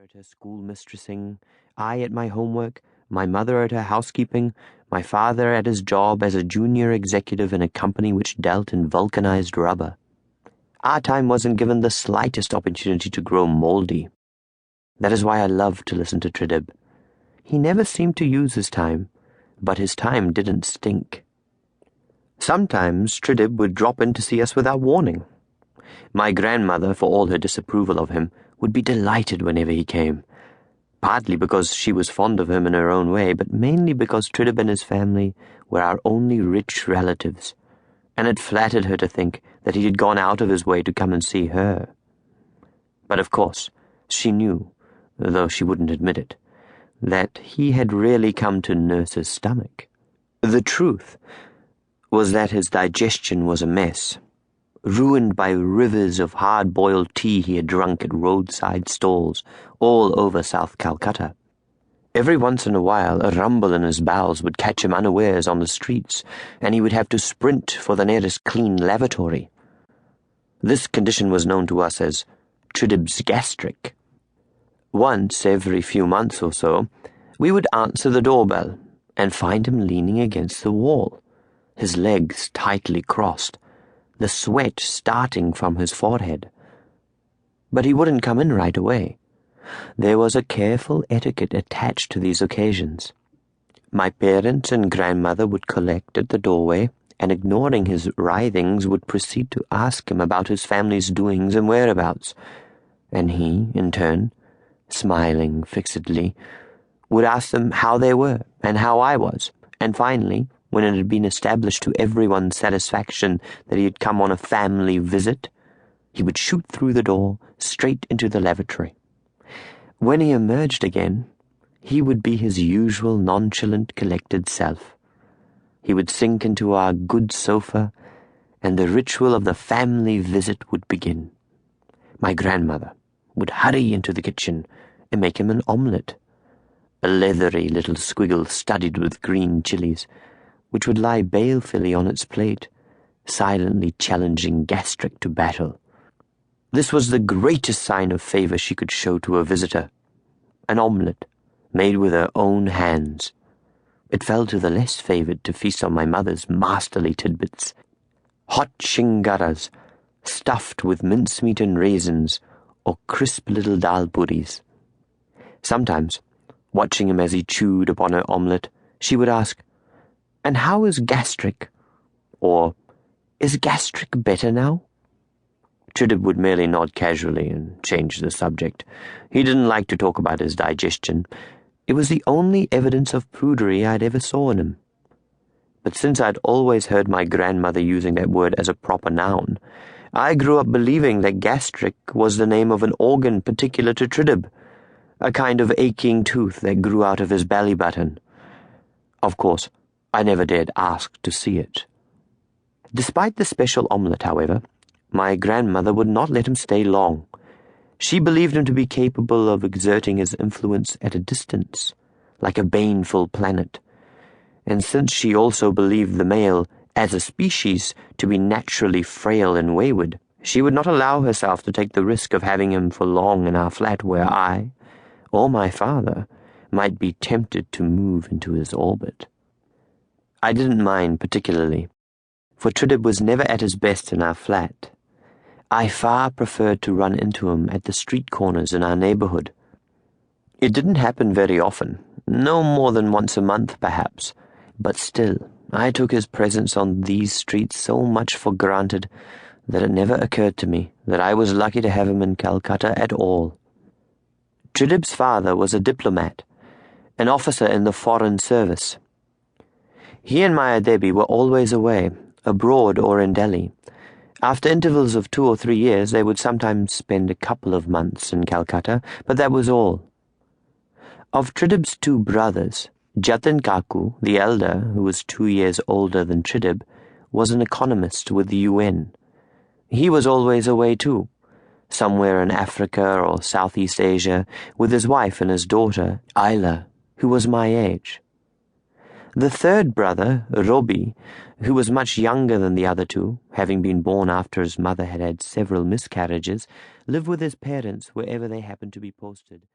at her schoolmistressing, I at my homework, my mother at her housekeeping, my father at his job as a junior executive in a company which dealt in vulcanized rubber. Our time wasn't given the slightest opportunity to grow moldy. That is why I loved to listen to Tridib. He never seemed to use his time, but his time didn't stink. Sometimes Tridib would drop in to see us without warning. My grandmother, for all her disapproval of him, would be delighted whenever he came, partly because she was fond of him in her own way, but mainly because Tridib and his family were our only rich relatives, and it flattered her to think that he had gone out of his way to come and see her. But of course, she knew, though she wouldn't admit it, that he had really come to nurse his stomach. The truth was that his digestion was a mess, ruined by rivers of hard-boiled tea he had drunk at roadside stalls all over South Calcutta. Every once in a while, a rumble in his bowels would catch him unawares on the streets, and he would have to sprint for the nearest clean lavatory. This condition was known to us as Tridib's gastric. Once every few months or so, we would answer the doorbell and find him leaning against the wall, his legs tightly crossed, the sweat starting from his forehead. But he wouldn't come in right away. There was a careful etiquette attached to these occasions. My parents and grandmother would collect at the doorway, and ignoring his writhings would proceed to ask him about his family's doings and whereabouts, and he, in turn, smiling fixedly, would ask them how they were and how I was, and finally, when it had been established to everyone's satisfaction that he had come on a family visit, he would shoot through the door straight into the lavatory. When he emerged again, he would be his usual nonchalant, collected self. He would sink into our good sofa, and the ritual of the family visit would begin. My grandmother would hurry into the kitchen and make him an omelette, a leathery little squiggle studded with green chilies, which would lie balefully on its plate, silently challenging gastric to battle. This was the greatest sign of favor she could show to a visitor. An omelette, made with her own hands. It fell to the less favored to feast on my mother's masterly tidbits. Hot shingaras, stuffed with mincemeat and raisins, or crisp little dal puris. Sometimes, watching him as he chewed upon her omelette, she would ask, "And how is gastric?" Or, "Is gastric better now?" Tridib would merely nod casually and change the subject. He didn't like to talk about his digestion. It was the only evidence of prudery I'd ever saw in him. But since I'd always heard my grandmother using that word as a proper noun, I grew up believing that gastric was the name of an organ particular to Tridib, a kind of aching tooth that grew out of his belly button. Of course, I never dared ask to see it. Despite the special omelette, however, my grandmother would not let him stay long. She believed him to be capable of exerting his influence at a distance, like a baneful planet. And since she also believed the male, as a species, to be naturally frail and wayward, she would not allow herself to take the risk of having him for long in our flat where I, or my father, might be tempted to move into his orbit. I didn't mind particularly, for Tridib was never at his best in our flat. I far preferred to run into him at the street corners in our neighborhood. It didn't happen very often, no more than once a month perhaps, but still, I took his presence on these streets so much for granted that it never occurred to me that I was lucky to have him in Calcutta at all. Tridib's father was a diplomat, an officer in the foreign service. He and Maya Devi were always away, abroad or in Delhi. After intervals of 2 or 3 years, they would sometimes spend a couple of months in Calcutta, but that was all. Of Tridib's 2 brothers, Jatin Kaku, the elder, who was 2 years older than Tridib, was an economist with the UN. He was always away too, somewhere in Africa or Southeast Asia, with his wife and his daughter, Ayla, who was my age. The third brother, Robi, who was much younger than the other 2, having been born after his mother had had several miscarriages, lived with his parents wherever they happened to be posted.